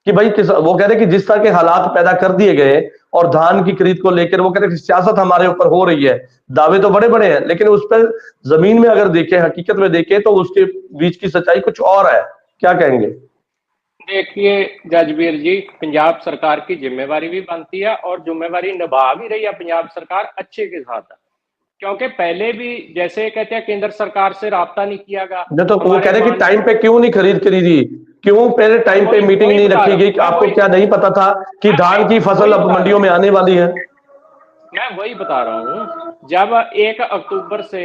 कि भाई वो कहते हैं कि जिस तरह के हालात पैदा कर दिए गए और धान की खरीद को लेकर वो कहते हैं कि सियासत हमारे ऊपर हो रही है, दावे तो बड़े बड़े हैं लेकिन उस पर जमीन में अगर देखें, हकीकत में देखें तो उसके बीच की सच्चाई कुछ और है। क्या कहेंगे? देखिए जजबीर जी, पंजाब सरकार की जिम्मेवारी भी बनती है और जिम्मेवारी निभा भी रही है पंजाब सरकार अच्छे के साथ, क्योंकि पहले भी जैसे कहते हैं केंद्र सरकार से राब्ता नहीं किया गया। तो वो कह रहे कि टाइम पे क्यों नहीं खरीदी, क्यों पहले टाइम पे मीटिंग नहीं रखी गई? आपको क्या नहीं पता था कि धान की फसल अब मंडियों में आने वाली है? मैं वही बता रहा हूं, जब 1 अक्टूबर से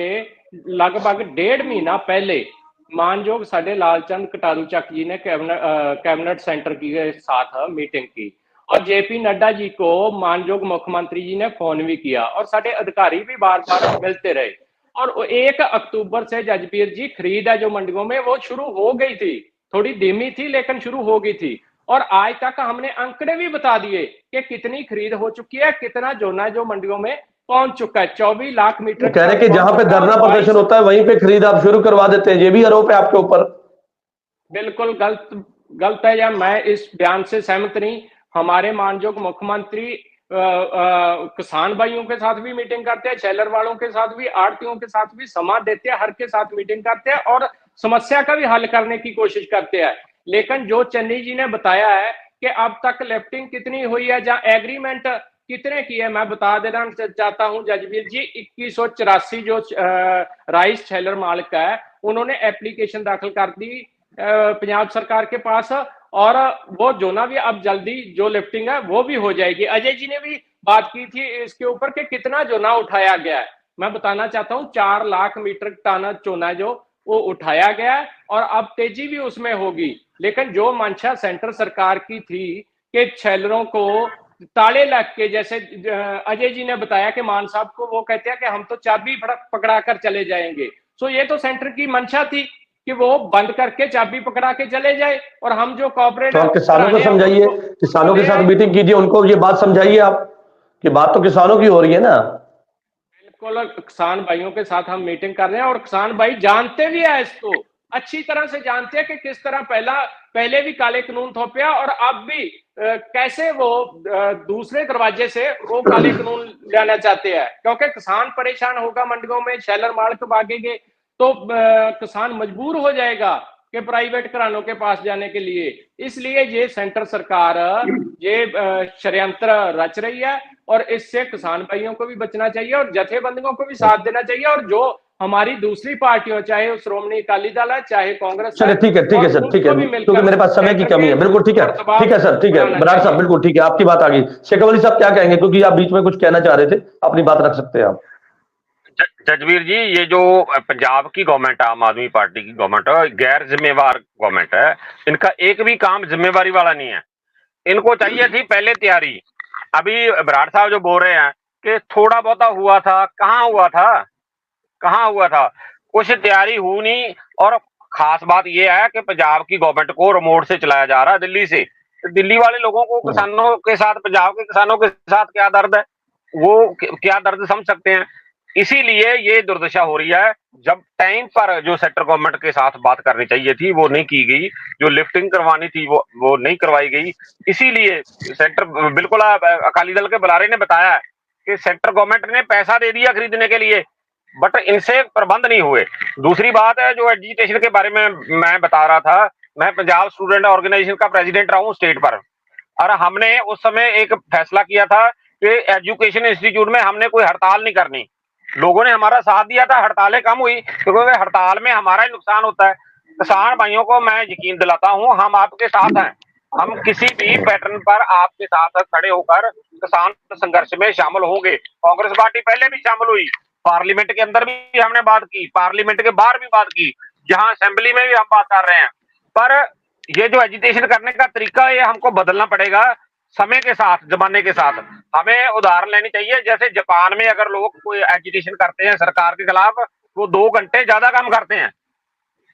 लगभग 1.5 महीना पहले मानयोग साडे लालचंद कटारू चक जी ने कैबिनेट सेंटर के साथ मीटिंग की और JP नड्डा जी को मानयोग मुख्यमंत्री जी ने फोन भी किया और साडे अधिकारी भी बार बार मिलते रहे। और 1 अक्टूबर से जजबीर जी खरीद है जो मंडियों में वो शुरू हो गई थी, थोड़ी धीमी थी लेकिन शुरू हो गई थी। और आज तक हमने आंकड़े भी बता दिए कि कितनी खरीद हो चुकी है, कितना जोना जो मंडियों में पहुंच चुका है। 24 लाख मीटर कह रहे कि जहां पे धरना प्रदर्शन होता है वहीं पे खरीद आप शुरू करवा देते हैं, ये भी आरोप है आपके ऊपर। बिल्कुल गलत है, या मैं इस बयान से सहमत नहीं। हमारे मानयोग मुख्यमंत्री किसान भाइयों के साथ भी मीटिंग करते हैं, शेलर वालों के साथ भी, आड़तियों के साथ भी समा देते हैं, हर के साथ मीटिंग करते हैं और समस्या का भी हल करने की कोशिश करते हैं। लेकिन जो चन्नी जी ने बताया है कि अब तक लिफ्टिंग कितनी हुई है या एग्रीमेंट कितने की है, मैं बता देना चाहता हूं जजबीर जी, 2184 जो राइस शेलर मालिक है उन्होंने एप्लीकेशन दाखिल कर दी पंजाब सरकार के पास और वो जोना भी अब जल्दी जो लिफ्टिंग है वो भी हो जाएगी। अजय जी ने भी बात की थी इसके ऊपर कि कितना जोना उठाया गया है। मैं बताना चाहता हूं 4 लाख मीट्रिक टन चोना जो वो उठाया गया है और अब तेजी भी उसमें होगी। लेकिन जो मंशा सेंटर सरकार की थी कि शेलरों को ताले लग के, जैसे अजय जी ने बताया कि मान साहब को वो कहते हैं कि हम तो चाबी पकड़ा कर चले जाएंगे, तो ये तो सेंटर की मंशा थी कि वो बंद करके चाबी पकड़ा के चले जाए और हम जो कॉर्पोरेट। तो आप किसानों को समझाइए, किसानों के साथ मीटिंग कीजिए, उनको ये बात समझाइए आप कि बात तो किसानों की हो रही है ना। बिल्कुल, किसान भाइयों के साथ हम मीटिंग कर रहे हैं और किसान भाई जानते भी है, इसको अच्छी तरह से जानते हैं कि किस तरह पहले भी काले कानून थोपया और अब भी कैसे वो दूसरे दरवाजे से वो काले कानून लाना चाहते हैं। क्योंकि किसान परेशान होगा, मंडियों में शेलर मालिक भागेंगे तो किसान मजबूर हो जाएगा कि प्राइवेट घरानों के पास जाने के लिए। इसलिए ये सेंटर सरकार ये षड्यंत्र रच रही है और इससे किसान भाइयों को भी बचना चाहिए और जथेबंदियों को भी साथ देना चाहिए। और जो हमारी दूसरी पार्टियों, चाहे श्रोमणी अकाली दल है चाहे कांग्रेस, चलिए ठीक है सर, ठीक है, क्योंकि मेरे पास समय की कमी है। बिल्कुल ठीक है सर, ठीक है बराड़ साहब, बिल्कुल ठीक है, आपकी बात आ गई। शेख अव्वल साहब क्या कहेंगे, क्योंकि आप बीच में कुछ कहना चाह रहे थे, अपनी बात रख सकते हैं आप। जजवीर जी, ये जो पंजाब की गवर्नमेंट है, आम आदमी पार्टी की गवर्नमेंट है, गैर जिम्मेवार गवर्नमेंट है। इनका एक भी काम जिम्मेवारी वाला नहीं है। इनको चाहिए थी पहले तैयारी। अभी बराड़ साहब जो बोल रहे हैं कि थोड़ा बहुता हुआ था, कहाँ हुआ था, कुछ तैयारी हुई नहीं। और खास बात यह है कि पंजाब की गवर्नमेंट को रिमोट से चलाया जा रहा है दिल्ली से। दिल्ली वाले लोगों को किसानों के साथ, पंजाब के किसानों के साथ क्या दर्द है, वो क्या दर्द समझ सकते हैं। इसीलिए ये दुर्दशा हो रही है। जब टाइम पर जो सेंट्रल गवर्नमेंट के साथ बात करनी चाहिए थी वो नहीं की गई, जो लिफ्टिंग करवानी थी वो नहीं करवाई गई। इसीलिए सेंटर, बिल्कुल अकाली दल के बुलारे ने बताया कि सेंट्रल गवर्नमेंट ने पैसा दे दिया खरीदने के लिए, बट इनसे प्रबंध नहीं हुए। दूसरी बात है जो एजिटेशन के बारे में मैं बता रहा था मैं पंजाब स्टूडेंट ऑर्गेनाइजेशन का प्रेसिडेंट रहा हूँ स्टेट पर, और हमने उस समय एक फैसला किया था कि एजुकेशन इंस्टीट्यूट में हमने कोई हड़ताल नहीं करनी। लोगों ने हमारा साथ दिया था, हड़तालें कम हुई, क्योंकि हड़ताल में हमारा ही नुकसान होता है। किसान भाइयों को मैं यकीन दिलाता हूँ, हम आपके साथ हैं। हम किसी भी पैटर्न पर आपके साथ खड़े होकर किसान संघर्ष में शामिल होंगे। कांग्रेस पार्टी पहले भी शामिल हुई, पार्लियामेंट के अंदर भी हमने बात की, पार्लियामेंट के बाहर भी बात की, जहां असेंबली में भी हम बात कर रहे हैं। पर ये जो एजिटेशन करने का तरीका है, ये हमको बदलना पड़ेगा समय के साथ, जमाने के साथ। हमें उदाहरण लेनी चाहिए, जैसे जापान में अगर लोग कोई एजिटेशन करते हैं सरकार के खिलाफ, वो 2 घंटे ज्यादा काम करते हैं,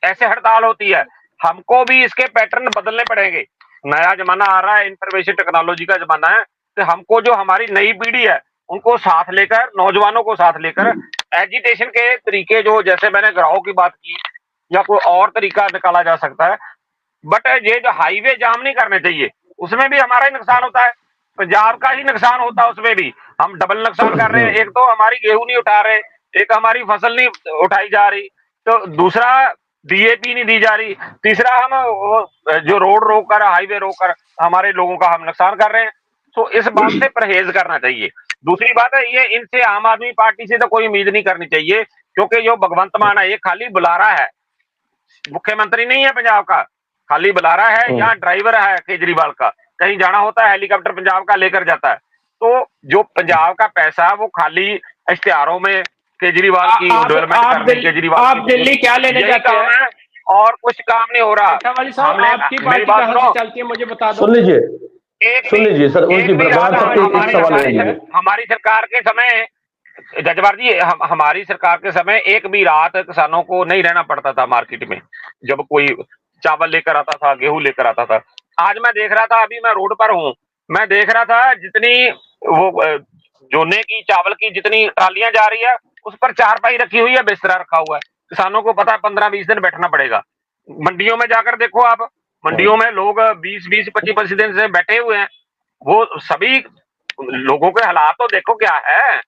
ऐसे हड़ताल होती है। हमको भी इसके पैटर्न बदलने पड़ेंगे। नया जमाना आ रहा है, इंफॉर्मेशन टेक्नोलॉजी का जमाना है, तो हमको जो हमारी नई पीढ़ी है उनको साथ लेकर, नौजवानों को साथ लेकर एजिटेशन के तरीके, जो जैसे मैंने घराव की बात की या कोई और तरीका निकाला जा सकता है, बट ये जो हाईवे जाम नहीं करने चाहिए, उसमें भी हमारा ही नुकसान होता है, पंजाब का ही नुकसान होता है, उसमें भी हम डबल नुकसान कर रहे हैं। एक तो हमारी गेहूं नहीं उठा रहे, एक हमारी फसल नहीं उठाई जा रही, तो दूसरा डीएपी नहीं दी जा रही, तीसरा हम जो रोड रोककर, हाईवे रोककर हमारे लोगों का हम नुकसान कर रहे हैं। तो इस बात से परहेज करना चाहिए। दूसरी बात है, ये इनसे आम आदमी पार्टी से तो कोई उम्मीद नहीं करनी चाहिए, क्योंकि जो भगवंत मान है ये खाली बुलारा है, मुख्यमंत्री नहीं है पंजाब का, खाली बुलारा है, यहाँ ड्राइवर है केजरीवाल का, कहीं जाना होता है हेलीकॉप्टर पंजाब का लेकर जाता है। तो जो पंजाब का पैसा वो खाली इश्तिहारों में केजरीवाल की डेवलपमेंट करने, केजरीवाल आप दिल्ली क्या लेने जाते हैं, और कुछ काम नहीं हो रहा। आपकी पार्टी कहां से चलती है मुझे बता दो। सुन लीजिए सर, उनकी हमारी सरकार के समय, जजवार जी, हमारी सरकार के समय एक भी रात किसानों को नहीं रहना पड़ता था मार्केट में, जब कोई चावल लेकर आता था, गेहूं लेकर आता था। आज मैं देख रहा था, अभी मैं रोड पर हूँ, मैं देख रहा था जितनी वो जोने की, चावल की जितनी ट्रालियां जा रही है, उस पर चारपाई रखी हुई है, बिस्तरा रखा हुआ है। किसानों को पता है 15-20 दिन बैठना पड़ेगा। मंडियों में जाकर देखो आप, मंडियों में लोग 20-20, 25-25 दिन से बैठे हुए हैं। वो सभी लोगों के हालात तो देखो क्या है।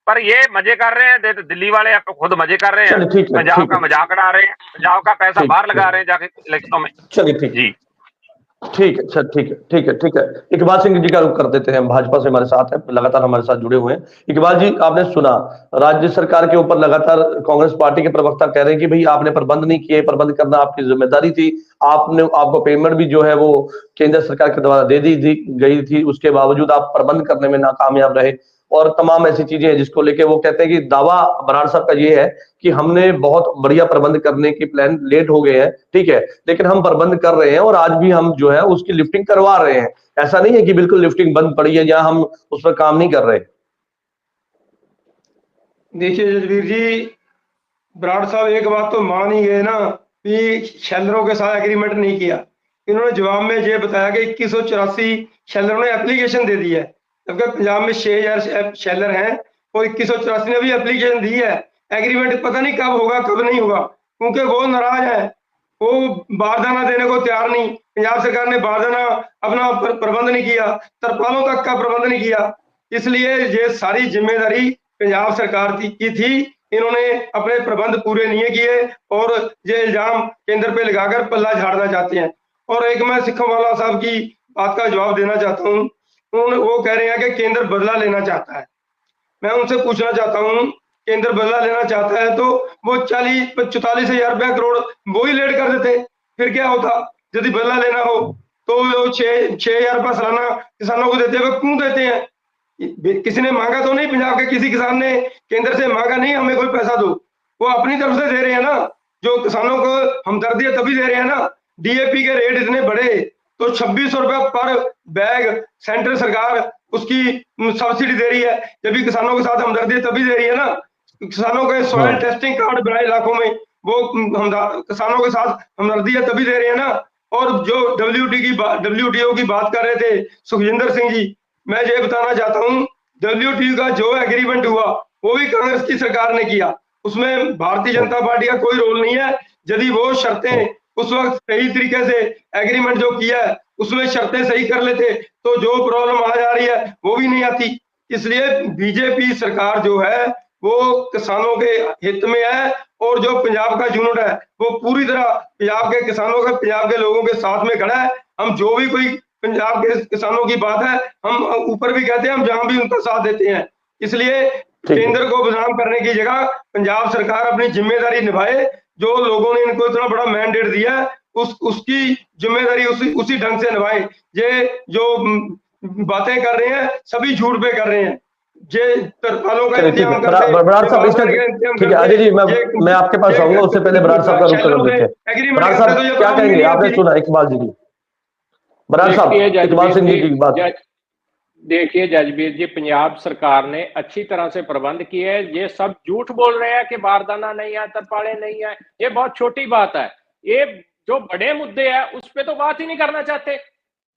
पर ये मजे कर रहे हैं, दिल्ली वाले खुद मजे कर रहे हैं, पंजाब का मजाक उड़ा रहे हैं, पंजाब का पैसा बाहर लगा रहे हैं जाके इलेक्शनों में। चलिए ठीक है सर, ठीक है। इकबाल सिंह जी का रुख कर देते हैं, भाजपा से हमारे साथ है, लगातार हमारे साथ जुड़े हुए हैं। इकबाल जी, आपने सुना राज्य सरकार के ऊपर लगातार कांग्रेस पार्टी के प्रवक्ता कह रहे हैं कि भाई आपने प्रबंध नहीं किए, प्रबंध करना आपकी जिम्मेदारी थी, आपको पेमेंट भी जो है वो केंद्र सरकार के द्वारा दे दी गई थी, उसके बावजूद आप प्रबंध करने में नाकामयाब रहे, और तमाम ऐसी चीजें हैं जिसको लेके वो कहते हैं कि दावा बराड़ साहब का ये है कि हमने बहुत बढ़िया प्रबंध करने की प्लान, लेट हो गए हैं, ठीक है, लेकिन हम प्रबंध कर रहे हैं और आज भी हम जो है उसकी लिफ्टिंग करवा रहे हैं। ऐसा नहीं है कि बिल्कुल लिफ्टिंग बंद पड़ी है या हम उस पर काम नहीं कर रहे। देखिए जजवीर जी, बराड़ साहब एक बात तो मान ही गए ना कि शेलरों के साथ एग्रीमेंट नहीं किया। इन्होंने जवाब में ये बताया कि 2184 शेलरों ने एप्लीकेशन दे दी है, जबकि पंजाब में 6000 शेलर हैं और 2184 ने भी एप्लीकेशन दी है। एग्रीमेंट पता नहीं कब होगा कब नहीं होगा, क्योंकि वो नाराज है, वो बारदाना देने को तैयार नहीं। पंजाब सरकार ने बारदाना अपना प्रबंध नहीं किया, तरपालों तक का प्रबंध नहीं किया, इसलिए ये सारी जिम्मेदारी पंजाब सरकार की थी। इन्होंने अपने प्रबंध पूरे नहीं किए और ये इल्जाम केंद्र पे लगाकर पल्ला झाड़ना चाहते हैं। और एक मैं सिक्खोवाला साहब की बात का जवाब देना चाहता हूँ। वो कह रहे हैं कि केंद्र बदला लेना चाहता है। मैं उनसे पूछना चाहता हूँ, केंद्र बदला लेना चाहता है तो वो 44,000 रुपया करोड़ वो ही लेट कर देते, फिर क्या होता। यदि बदला लेना हो तो वो 6,000 रुपया सालाना किसानों को देते हैं, क्यों देते हैं? किसी ने मांगा तो नहीं, पंजाब के किसी किसान ने केंद्र से मांगा नहीं हमें कोई पैसा दो, वो अपनी तरफ से दे रहे हैं ना। जो किसानों को हमदर्दी है तभी दे रहे हैं ना। डीएपी के रेट इतने बढ़े तो 2600 रुपया पर बैग सेंट्रल सरकार उसकी सब्सिडी दे रही है, जब भी किसानों के साथ हमदर्दी तभी दे रही है ना। किसानों के सॉइल टेस्टिंग कार्ड बनाए इलाकों में, वो किसानों के साथ हमदर्दी है तभी दे रहे हैं ना। और जो WTO की बात कर रहे थे सुखजिंदर सिंह जी, मैं ये बताना चाहता हूँ, WTO का जो एग्रीमेंट हुआ वो भी कांग्रेस की सरकार ने किया, उसमें भारतीय जनता पार्टी का कोई रोल नहीं है। यदि वो शर्तें उस वक्त सही तरीके से एग्रीमेंट जो किया है उसमें शर्तें सही कर लेते तो जो प्रॉब्लम आ जा रही है वो भी नहीं आती। इसलिए बीजेपी सरकार जो है वो किसानों के हित में है, और जो पंजाब का यूनिट है वो पूरी तरह पंजाब के किसानों के, पंजाब के लोगों के साथ में खड़ा है। हम जो भी कोई पंजाब के किसानों की बात है, हम ऊपर भी कहते हैं, हम जहां भी उनका साथ देते हैं। इसलिए केंद्र को बदनाम करने की जगह पंजाब सरकार अपनी जिम्मेदारी निभाए। जो लोगों ने इनको इतना बड़ा मैंडेट दिया है, उसकी जिम्मेदारी उसी ढंग से निभाए। ये जो बातें कर रहे हैं सभी झूठ पे कर रहे हैं। ये तरपालों का इंतजाम करते, बराड़ साहब ठीक है अजय जी, मैं आपके पास आऊंगा, उससे पहले बराड़ साहब का रुख कर लेते हैं। बराड़ साहब क्या कहेंगे, आपने सुना इकबाल जी की, बराड़ साहब इकबाल सिंह जी की बात। देखिए जजबीर जी, पंजाब सरकार ने अच्छी तरह से प्रबंध किए है। ये सब झूठ बोल रहे हैं कि बारदाना नहीं है, तरपाड़े नहीं है, ये बहुत छोटी बात है। ये जो बड़े मुद्दे हैं उस पर तो बात ही नहीं करना चाहते।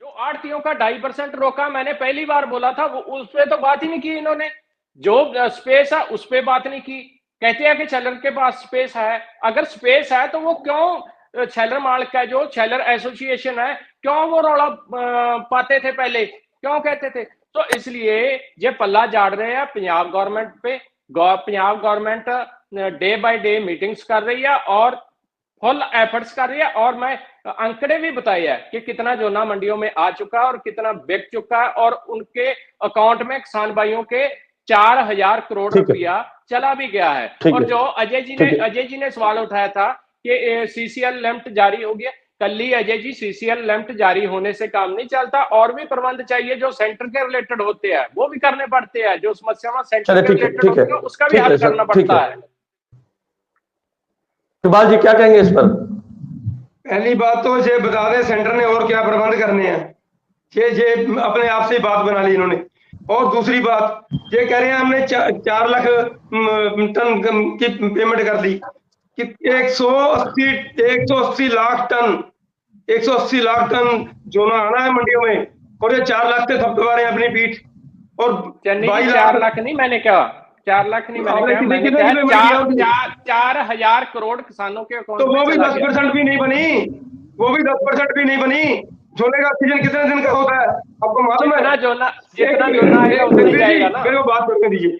जो आड़तियों का 2.5% रोका, मैंने पहली बार बोला था, वो उस पर तो बात ही नहीं की इन्होंने। जो स्पेस है उस पर बात नहीं की। कहते हैं कि छेलर के पास स्पेस है। अगर स्पेस है तो वो क्यों छेलर मालिक का जो छेलर एसोसिएशन है, क्यों वो रौला पाते थे पहले, क्यों कहते थे? तो इसलिए ये पल्ला झाड़ रहे हैं पंजाब गवर्नमेंट पे। Punjab government day by day meetings कर रही है और फुल एफर्ट्स कर रही है। और मैं आंकड़े भी बताए हैं कि कितना जोना मंडियों में आ चुका है और कितना बिक चुका है, और उनके अकाउंट में किसान भाइयों के 4,000 करोड़ रुपया चला भी गया है। और जो अजय जी ने सवाल उठाया था कि सीसीएल लिमिट जारी हो गया, कल ही अजय जी, सीसीएल लिमिट जारी होने से काम नहीं चलता, और भी प्रबंध चाहिए जो सेंटर के रिलेटेड होते हैं, वो भी करने पड़ते हैं। जो समस्याएं सेंटर के रिलेटेड होती है उसका भी हल करना पड़ता है। इकबाल जी क्या कहेंगे इस पर? पहली बात तो ये बता दें सेंटर ने और क्या प्रबंध करने हैं, ये अपने आप से बात बना ली इन्होंने। और दूसरी बात ये कह रहे हैं हमने 4 लाख टन की पेमेंट कर दी कि 180 लाख टन 180 लाख टन जोना आना है मंडियों में, और ये 4 लाख से थपथपा रहे हैं अपनी पीठ। और 4 लाख नहीं, मैंने कहा 4 लाख नहीं, मैंने कहा 4,000 करोड़ किसानों के अकाउंट तो वो भी 10% भी नहीं बनी, वो भी 10% भी नहीं बनी। जोने का सीजन कितने दिन का होता है आपको मालूम है? जितना जोना है उतना ही जाएगा ना। मेरे को बात करने दीजिए।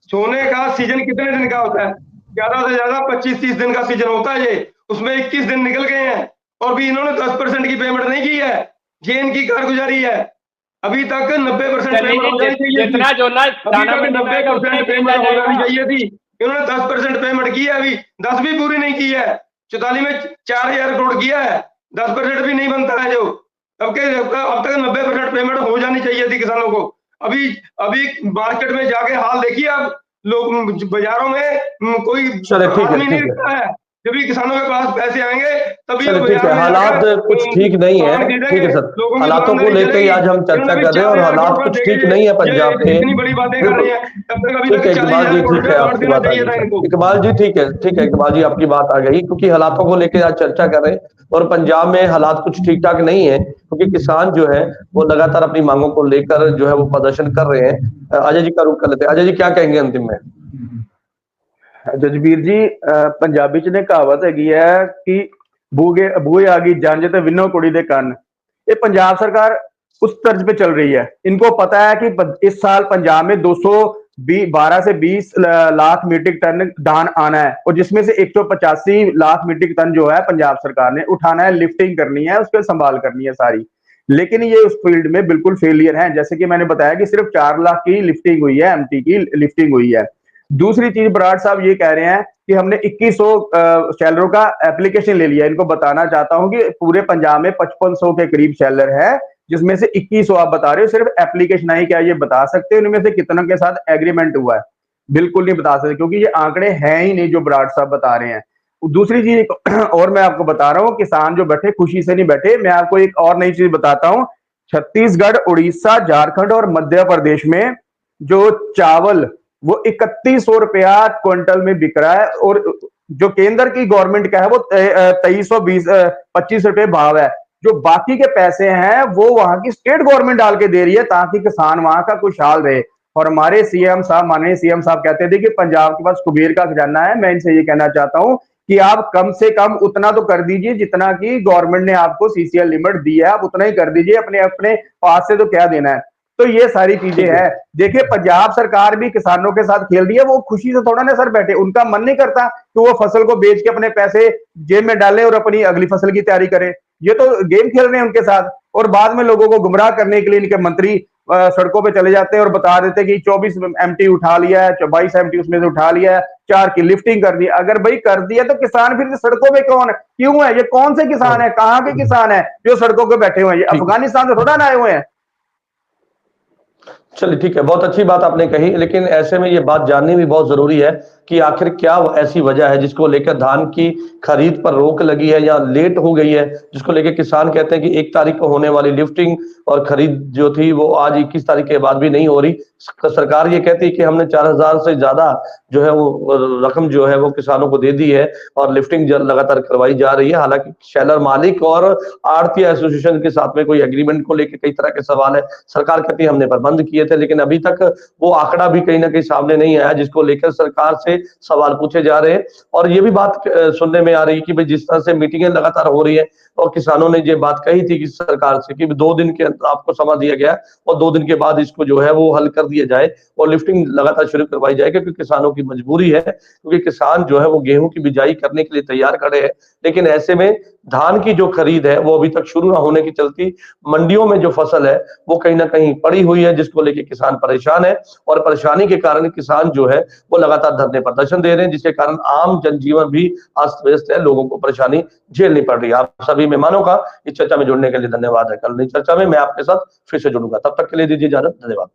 जोने का सीजन कितने दिन का होता है? ज्यादा से ज्यादा 25-30 दिन का सीजन होता है। ये उसमें 21 दिन निकल गए हैं और भी इन्होंने 10% की पेमेंट नहीं की है। ये इनकी कारगुजारी है। अभी तक 90% पेमेंट हो जानी चाहिए, जितना जोना 90% पेमेंट हो जानी चाहिए थी। इन्होंने 10% पेमेंट की है, अभी 10 भी पूरी नहीं की है। 44 में 4,000 करोड़ किया है, 10% भी नहीं बनता है। जो अब तक 90% पेमेंट हो जानी चाहिए थी किसानों को। अभी मार्केट में जाके हाल देखिए, अब लोग बाजारों में कोई आदमी नहीं दिखता है। जब भी किसानों के पास पैसे आएंगे तभी ठीक है, हालात कुछ ठीक नहीं है। ठीक है सर, हालातों को लेकर ही आज हम चर्चा कर रहे हैं और हालात कुछ ठीक नहीं है पंजाब के। इतनी बड़ी बातें कर रही हैं, तब तक अभी ठीक है इकबाल जी, ठीक है आपकी बात आ गई। इकबाल जी ठीक है इकबाल जी आपकी बात आ गई, क्योंकि हालातों को लेकर आज चर्चा कर रहे हैं और पंजाब में हालात कुछ ठीक ठाक नहीं है, क्योंकि किसान जो है वो लगातार अपनी मांगों को लेकर जो है वो प्रदर्शन कर रहे हैं। अजय जी का रुख कर लेते हैं। अजय जी क्या कहेंगे अंतिम में? जजबीर जी, पंजाबी च ने कहावत है कि बूहे आ गई जंज ते विन्नो कुड़ी दे कन्न। ये पंजाब सरकार उस तर्ज पे चल रही है। इनको पता है कि इस साल पंजाब में 212 से 20 लाख मीट्रिक टन धान आना है, और जिसमें से 185 लाख मीट्रिक टन जो है पंजाब सरकार ने उठाना है, लिफ्टिंग करनी है, उसके संभाल करनी है सारी। लेकिन ये उस फील्ड में बिल्कुल फेलियर है। जैसे कि मैंने बताया कि सिर्फ 4 लाख की लिफ्टिंग हुई है, एमटी की लिफ्टिंग हुई है। दूसरी चीज, बराड़ साहब ये कह रहे हैं कि हमने 2100 शैलरों का एप्लीकेशन ले लिया। इनको बताना चाहता हूं कि पूरे पंजाब में 5500 के करीब शैलर है, जिसमें से 2100 आप बता रहे हो सिर्फ एप्लीकेशन आई। क्या ये बता सकते हैं उनमें से कितनों के साथ एग्रीमेंट हुआ है? बिल्कुल नहीं बता सकते, क्योंकि ये आंकड़े हैं ही नहीं जो बराड़ साहब बता रहे हैं। दूसरी चीज और मैं आपको बता रहा हूँ, किसान जो बैठे खुशी से नहीं बैठे। मैं आपको एक और नई चीज बताता हूँ। छत्तीसगढ़, उड़ीसा, झारखंड और मध्य प्रदेश में जो चावल वो 3100 रुपया क्विंटल में बिक रहा है, और जो केंद्र की गवर्नमेंट का है वो 2325 रुपए भाव है। जो बाकी के पैसे हैं वो वहां की स्टेट गवर्नमेंट डाल के दे रही है, ताकि किसान वहां का खुशहाल रहे। और हमारे सीएम साहब, माननीय सीएम साहब कहते थे कि पंजाब के पास कुबेर का खजाना है। मैं इनसे ये कहना चाहता हूं कि आप कम से कम उतना तो कर दीजिए जितना कि गवर्नमेंट ने आपको सीसीएल लिमिट दी है, आप उतना ही कर दीजिए। अपने पास से तो क्या देना है। तो ये सारी चीजें हैं। देखिए पंजाब सरकार भी किसानों के साथ खेल रही है, वो खुशी से थोड़ा ना सर बैठे, उनका मन नहीं करता कि वो फसल को बेच के अपने पैसे जेब में डालें और अपनी अगली फसल की तैयारी करें। ये तो गेम खेल रहे हैं उनके साथ, और बाद में लोगों को गुमराह करने के लिए इनके मंत्री सड़कों पे चले जाते हैं और बता देते हैं कि 24 MT उठा लिया है, 22 MT उसमें से उठा लिया है, 4 की लिफ्टिंग कर दी। अगर भाई कर दिया तो किसान फिर सड़कों पे कौन है, क्यों है, ये कौन से किसान है, कहाँ के किसान है जो सड़कों पे बैठे हुए हैं? ये अफगानिस्तान से थोड़ा ना आए हुए हैं। चलिए ठीक है, बहुत अच्छी बात आपने कही, लेकिन ऐसे में ये बात जाननी भी बहुत जरूरी है कि आखिर क्या ऐसी वजह है जिसको लेकर धान की खरीद पर रोक लगी है या लेट हो गई है, जिसको लेकर किसान कहते हैं कि 1 तारीख को होने वाली लिफ्टिंग और खरीद जो थी वो आज 21 तारीख के बाद भी नहीं हो रही। सरकार ये कहती है कि हमने 4000 से ज्यादा जो है वो रकम जो है वो किसानों को दे दी है और लिफ्टिंग लगातार करवाई जा रही है। हालांकि शेलर मालिक और आढ़ती एसोसिएशन के साथ में कोई एग्रीमेंट को लेकर कई तरह के सवाल है। सरकार कहती है हमने प्रबंध किए थे, लेकिन अभी तक वो आंकड़ा भी कहीं ना कहीं सामने नहीं आया जिसको लेकर सरकार से सवाल पूछे जा रहे हैं। और ये भी बात सुनने में आ रही है कि भाई जिस तरह से मीटिंगें लगातार हो रही है और किसानों ने ये बात कही थी कि सरकार से कि 2 दिन के अंदर आपको समय दिया गया और 2 दिन के बाद इसको जो है वो हल कर दिया जाए और लिफ्टिंग लगातार शुरू करवाई जाए, क्योंकि किसानों की मजबूरी है, क्योंकि किसान जो है वो गेहूं की बिजाई करने के लिए तैयार खड़े हैं। लेकिन ऐसे में धान की जो खरीद है वो अभी तक शुरू ना होने की चलती मंडियों में जो फसल है वो कहीं ना कहीं पड़ी हुई है, जिसको लेके किसान परेशान है और परेशानी के कारण किसान जो है वो लगातार धरने प्रदर्शन दे रहे हैं, जिसके कारण आम जनजीवन भी अस्त व्यस्त है, लोगों को परेशानी झेलनी पड़ रही है। आप सभी मेहमानों का इस चर्चा में जुड़ने के लिए धन्यवाद है। कल नई चर्चा में मैं आपके साथ फिर से जुड़ूंगा, तब तक के लिए दीजिए इजाजत, धन्यवाद।